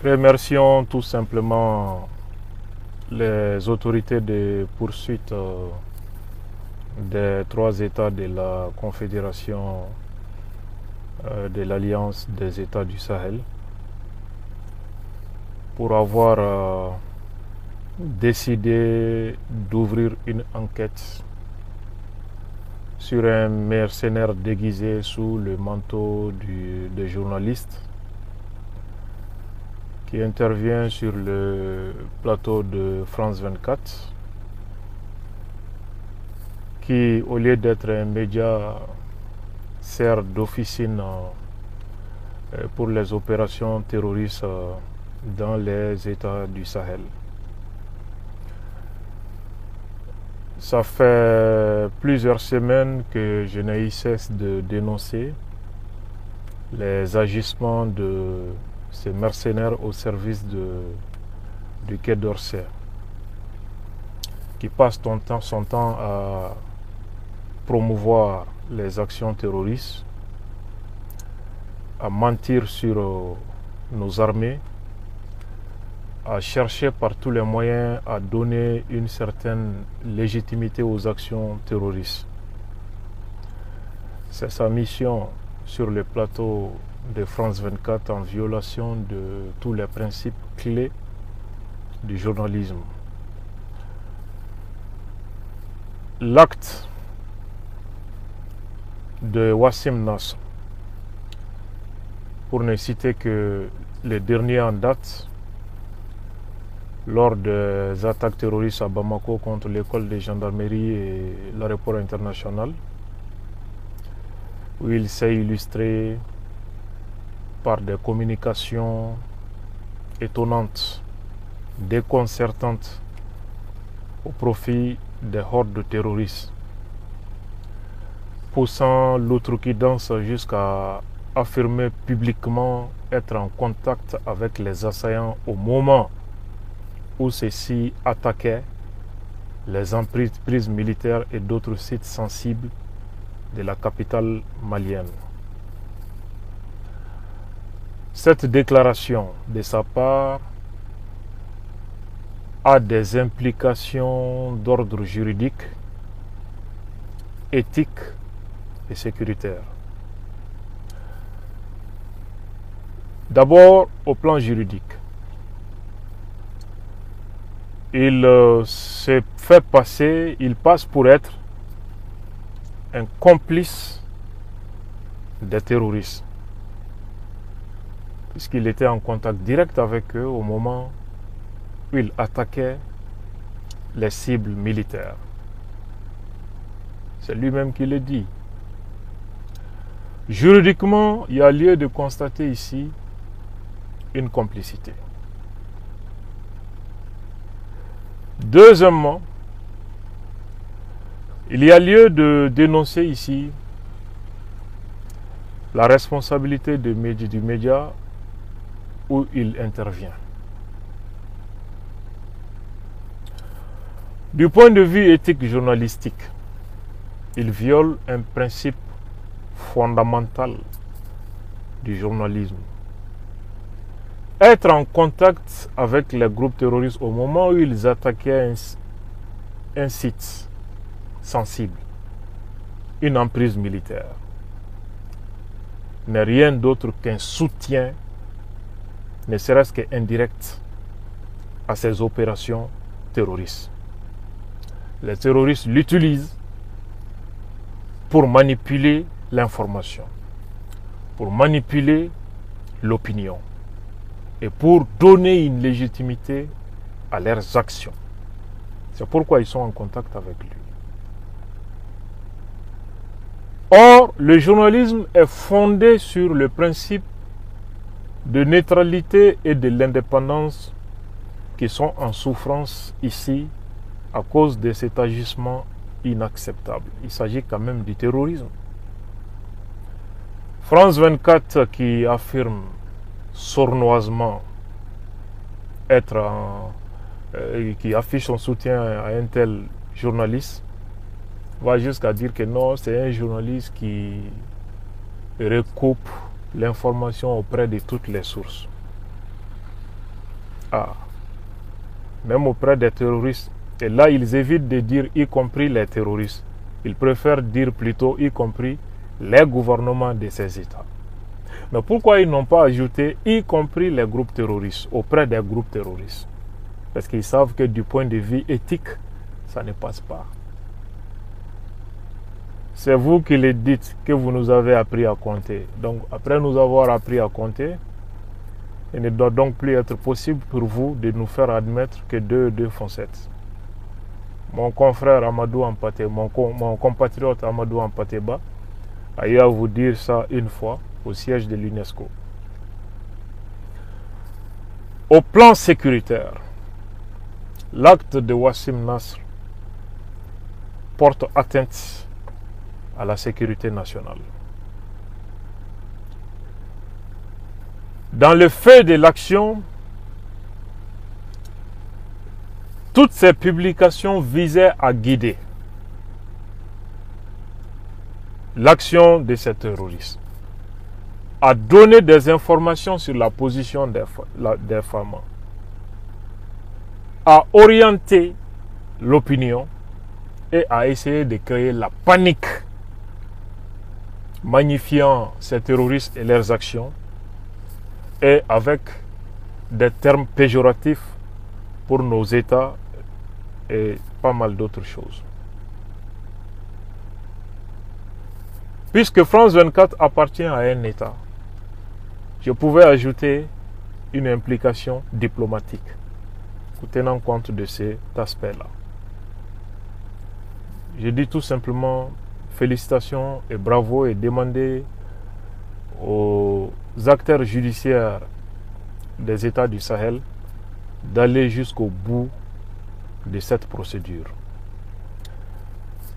Remercions tout simplement les autorités de poursuite des trois États de la Confédération de l'Alliance des États du Sahel pour avoir décidé d'ouvrir une enquête sur un mercenaire déguisé sous le manteau de journaliste qui intervient sur le plateau de France 24, qui, au lieu d'être un média, sert d'officine pour les opérations terroristes dans les États du Sahel. Ça fait plusieurs semaines que je n'ai eu cesse de dénoncer les agissements de ces mercenaires au service du Quai d'Orsay, qui passe son temps à promouvoir les actions terroristes, à mentir sur nos armées, à chercher par tous les moyens à donner une certaine légitimité aux actions terroristes. C'est sa mission sur le plateau de France 24 en violation de tous les principes clés du journalisme. L'acte de Wassim Nasr, pour ne citer que les derniers en date, lors des attaques terroristes à Bamako contre l'école de gendarmerie et l'aéroport international, où il s'est illustré par des communications étonnantes, déconcertantes au profit des hordes de terroristes, poussant l'outrecuidance jusqu'à affirmer publiquement être en contact avec les assaillants au moment où ceux-ci attaquaient les emprises militaires et d'autres sites sensibles de la capitale malienne. Cette déclaration de sa part a des implications d'ordre juridique, éthique et sécuritaire. D'abord, au plan juridique, il se fait passer, il passe pour être un complice des terroristes, puisqu'il était en contact direct avec eux au moment où il attaquait les cibles militaires. C'est lui-même qui le dit. Juridiquement, il y a lieu de constater ici une complicité. Deuxièmement, il y a lieu de dénoncer ici la responsabilité du média où il intervient. Du point de vue éthique journalistique, il viole un principe fondamental du journalisme. Être en contact avec les groupes terroristes au moment où ils attaquaient un site sensible, une emprise militaire, n'est rien d'autre qu'un soutien, ne serait-ce qu'indirect, à ces opérations terroristes. Les terroristes l'utilisent pour manipuler l'information, pour manipuler l'opinion et pour donner une légitimité à leurs actions. C'est pourquoi ils sont en contact avec lui. Or, le journalisme est fondé sur le principe de neutralité et de l'indépendance qui sont en souffrance ici à cause de cet agissement inacceptable. Il s'agit quand même du terrorisme. France 24 qui affirme sournoisement qui affiche son soutien à un tel journaliste, va jusqu'à dire que non, c'est un journaliste qui recoupe l'information auprès de toutes les sources. Ah, même auprès des terroristes. Et là, ils évitent de dire y compris les terroristes. Ils préfèrent dire plutôt y compris les gouvernements de ces États. Mais pourquoi ils n'ont pas ajouté y compris les groupes terroristes auprès des groupes terroristes? Parce qu'ils savent que du point de vue éthique, ça ne passe pas. C'est vous qui le dites que vous nous avez appris à compter. Donc, après nous avoir appris à compter, il ne doit donc plus être possible pour vous de nous faire admettre que 2 et 2 font 7. Mon confrère Amadou Ampaté, mon compatriote Amadou Ampateba a eu à vous dire ça une fois au siège de l'UNESCO. Au plan sécuritaire, l'acte de Wassim Nasr porte atteinte à la sécurité nationale. Dans le feu de l'action, toutes ces publications visaient à guider l'action de ces terroristes, à donner des informations sur la position des femmes, à orienter l'opinion et à essayer de créer la panique, magnifiant ces terroristes et leurs actions, et avec des termes péjoratifs pour nos États et pas mal d'autres choses. Puisque France 24 appartient à un État, je pouvais ajouter une implication diplomatique, tenant compte de cet aspect-là. Je dis tout simplement félicitations et bravo et demander aux acteurs judiciaires des États du Sahel d'aller jusqu'au bout de cette procédure.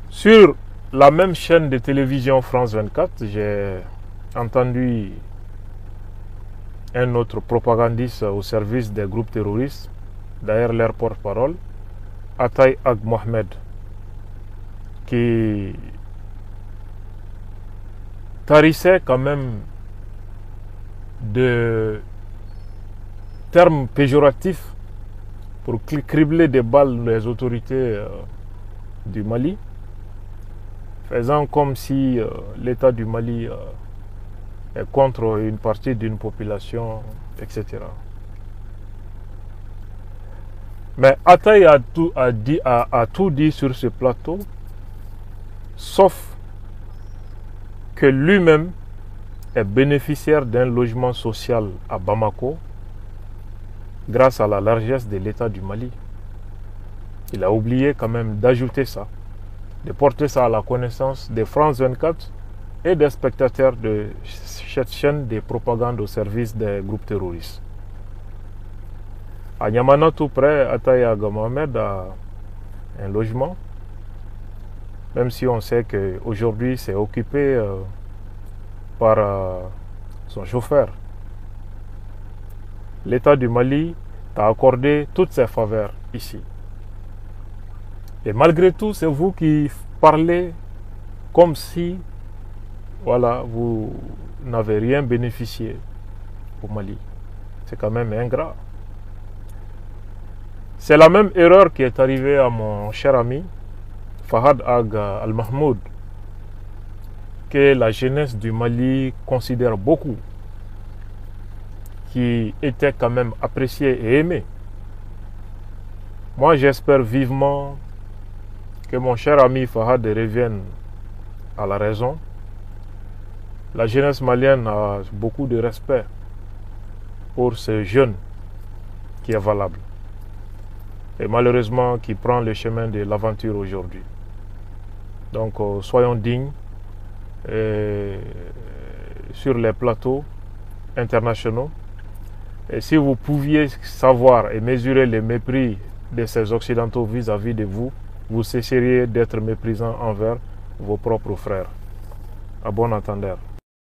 Sur la même chaîne de télévision France 24, j'ai entendu un autre propagandiste au service des groupes terroristes, d'ailleurs leur porte-parole, Atay Ag Mohamed, qui tarissait quand même de termes péjoratifs pour cribler des balles les autorités du Mali, faisant comme si l'État du Mali est contre une partie d'une population, etc. Mais Atay a tout dit sur ce plateau, sauf que lui-même est bénéficiaire d'un logement social à Bamako grâce à la largesse de l'État du Mali. Il a oublié quand même d'ajouter ça, de porter ça à la connaissance de France 24 et des spectateurs de cette chaîne de propagande au service des groupes terroristes. À Niamana, tout près, Atay Ag Mohamed a un logement, même si on sait qu'aujourd'hui c'est occupé par son chauffeur. L'État du Mali a accordé toutes ses faveurs ici. Et malgré tout, c'est vous qui parlez comme si voilà, vous n'avez rien bénéficié au Mali. C'est quand même ingrat. C'est la même erreur qui est arrivée à mon cher ami Fahad Ag Al-Mahmoud, que la jeunesse du Mali considère beaucoup, qui était quand même apprécié et aimé. Moi, j'espère vivement que mon cher ami Fahad revienne à la raison. La jeunesse malienne a beaucoup de respect pour ce jeune qui est valable et malheureusement qui prend le chemin de l'aventure aujourd'hui. Donc, soyons dignes sur les plateaux internationaux. Et si vous pouviez savoir et mesurer le mépris de ces Occidentaux vis-à-vis de vous, vous cesseriez d'être méprisant envers vos propres frères. À bon entendeur.